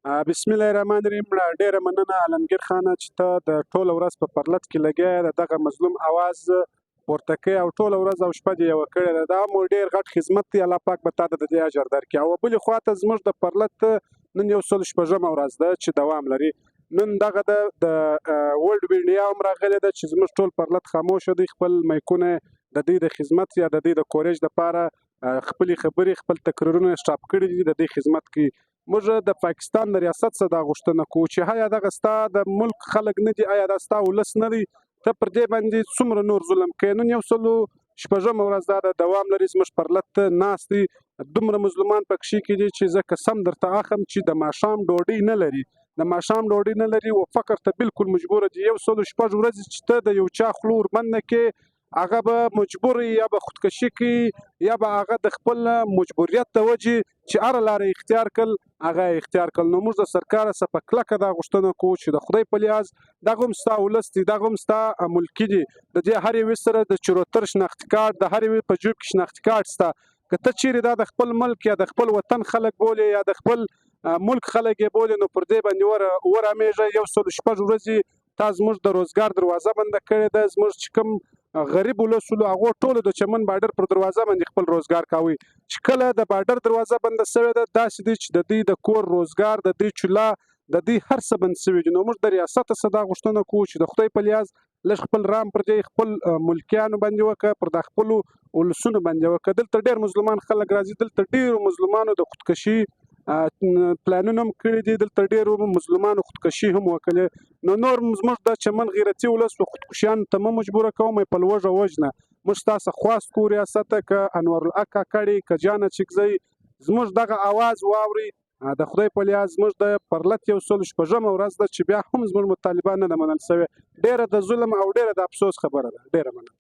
بسم الله الرحمن الرحیم. ډیره مننه عالمګیر خانه چې ته د ټوله ورځ په پرلط کې لګیا د دغه مظلوم اواز پورته کوې او ټوله ورځ او شپه دې یوه کړې ده. دا مو ډېر غټ خدمت دی. الله پاک به تا ته د دې اجر درکړي. او بلې خواته زموږ د پرلط نن 116مه ورځ ده چې دوام لري. نن دغه د ورلډ میډیا هم راغلې ده چې زموږ ټول پرلط خاموشه دی. خپل مایکونه د دوی د خدمت یا د دوی د کوریج دپاره خپلې خبرې خپل تقریرونه سټاپ کړي دي د دې خدمت کې. موږ د پاکستان د ریاست څخه دا غوښتنه کوو چې آیا دغه ستا د ملک خلک نه دي، آیا دا ستا ولس نه دی، ته پر دې باندې څومره نور ظلم کوې. نن 116مه ورځ دا د دوام لري. زموږ پرلط ناست دي دومره مظلومان پکښې کې دي چې زه قسم درته اخلم چې د ماښام ډوډۍ نه لري، د ماښام ډوډۍ نه لري او فقر ته بالکل مجبوره دي. 116 ورځې چې ته د یو چا خوله وربند نه کې، هغه به مجبور یا به خودکشي کوي یا به هغه د خپل مجبوریت د وجې چې هره لاره اختیار کړل هغه اختیار کړل. نو موږ د سرکار څخه په کلکه دا غوښتنه کوو چې د خدای په لیاز دغه هم ستا ولس دي، دغه هم ستا ملکي دي. د دې هر یوې سره د چروتر شناختي کارت، د هر یوې په جوب کې شناختي کارت شته. که ته چیرې دا د خپل ملک یا د خپل وطن خلک بولې یا د خپل ملک خلک یې بولې، نو پر دې باندې ورامېږه. 116 ورځې تا زموږ د روزګار دروازه بنده کړې ده. زموږ چې کوم غریب ولسولو هغو ټولو د چمن بارډر پر دروازه باندې خپل روزګار کاوه. چې کله د بارډر دروازه بنده شوې ده، داسې دی چې د دوی د کور روزګار، د دوی چوله، د دوی هر څه بند شوي دي. نو موږ د ریاست څخه دا غوښتنه کوو چې د خدای په لیاز لږ خپل رام پر دې خپل ملکیانو باندې وکړه، پر د خپلو ولسونو باندې وکړه. دلته ډېر مظلومان خلک راځي، دلته ډېرو مظلومانو د خودکشي پلانونه هم کړي دي، دلته ډېرو مظلومانو خودکشي هم وکړلې. نو نور زموږ د چمن غیرتي ولس و خودکشیانو ته مه مجبوره کوم په لوږه وژنه. موږ ستا څخه خواست کوو ریاسته، که انوارالحق کاکړي، که جانه چکزی زموږ دغه اواز واوري. د خدای په لیاز زموږ د پرلط 116مه ورځ ده چې بیا هم زموږ مطالبه نه ده منل شوې. ډېره د ظلم او ډېره د افسوس خبره ده. ډېره مننه.